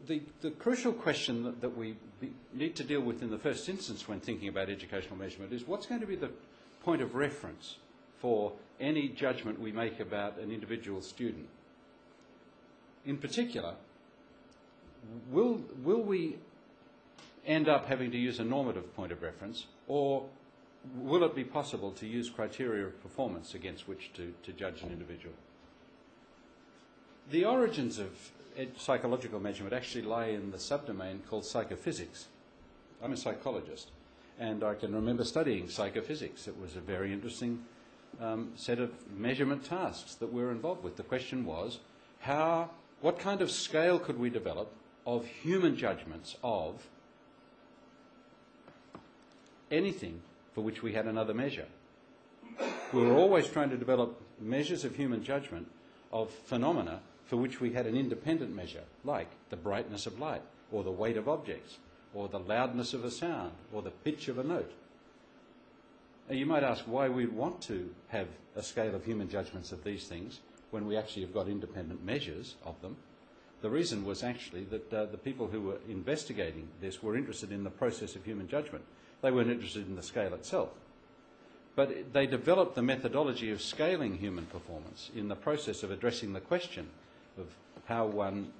the crucial question that we need to deal with in the first instance when thinking about educational measurement is what's going to be the point of reference for any judgment we make about an individual student. In particular, will we end up having to use a normative point of reference, or will it be possible to use criteria of performance against which to judge an individual? The origins of psychological measurement actually lie in the subdomain called psychophysics. I'm a psychologist, and I can remember studying psychophysics. It was a very interesting set of measurement tasks that we were involved with. The question was, what kind of scale could we develop of human judgments of anything for which we had another measure? We were always trying to develop measures of human judgment of phenomena for which we had an independent measure, like the brightness of light, or the weight of objects, or the loudness of a sound, or the pitch of a note. Now, you might ask why we want to have a scale of human judgments of these things when we actually have got independent measures of them. The reason was actually that the people who were investigating this were interested in the process of human judgment. They weren't interested in the scale itself. But they developed the methodology of scaling human performance in the process of addressing the question of how one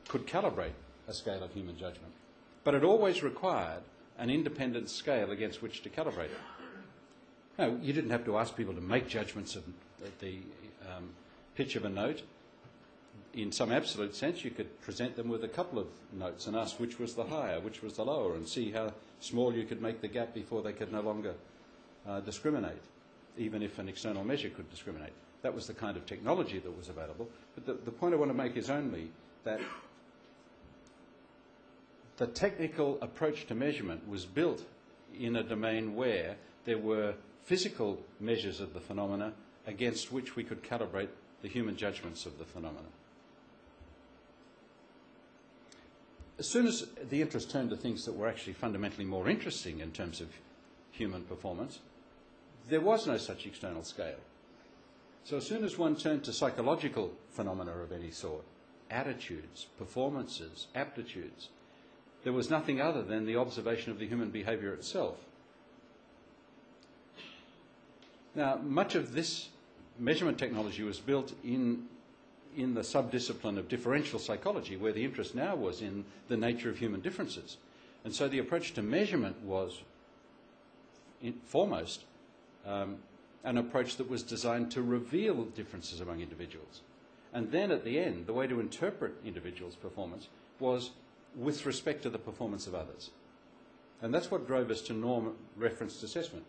could calibrate a scale of human judgment. But it always required an independent scale against which to calibrate it. Now, you didn't have to ask people to make judgments of the pitch of a note. In some absolute sense, you could present them with a couple of notes and ask which was the higher, which was the lower, and see how small you could make the gap before they could no longer discriminate, even if an external measure could discriminate. That was the kind of technology that was available. But the point I want to make is only that the technical approach to measurement was built in a domain where there were physical measures of the phenomena against which we could calibrate the human judgments of the phenomena. As soon as the interest turned to things that were actually fundamentally more interesting in terms of human performance, there was no such external scale. So as soon as one turned to psychological phenomena of any sort, attitudes, performances, aptitudes, there was nothing other than the observation of the human behaviour itself. Now, much of this measurement technology was built in the subdiscipline of differential psychology, where the interest now was in the nature of human differences. And so the approach to measurement was, foremost, an approach that was designed to reveal differences among individuals. And then at the end, the way to interpret individuals' performance was with respect to the performance of others. And that's what drove us to norm-referenced assessment.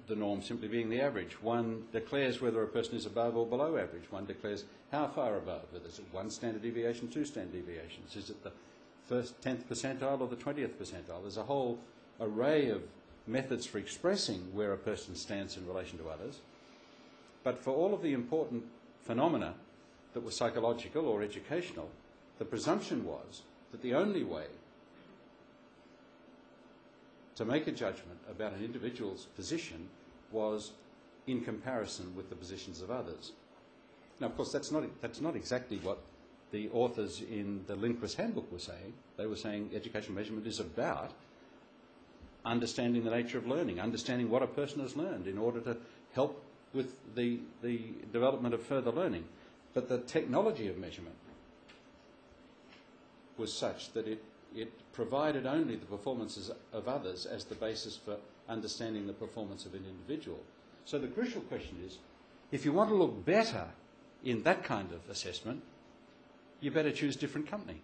The norm simply being the average. One declares whether a person is above or below average. One declares how far above, whether it's 1 standard deviation, 2 standard deviations. Is it the first 10th percentile or the 20th percentile? There's a whole array of methods for expressing where a person stands in relation to others. But for all of the important phenomena that were psychological or educational, the presumption was that the only way to make a judgment about an individual's position was in comparison with the positions of others. Now, of course, that's not exactly what the authors in the Lindquist Handbook were saying. They were saying educational measurement is about understanding the nature of learning, understanding what a person has learned in order to help with the development of further learning. But the technology of measurement was such that it provided only the performances of others as the basis for understanding the performance of an individual. So the crucial question is, if you want to look better in that kind of assessment, you better choose different company.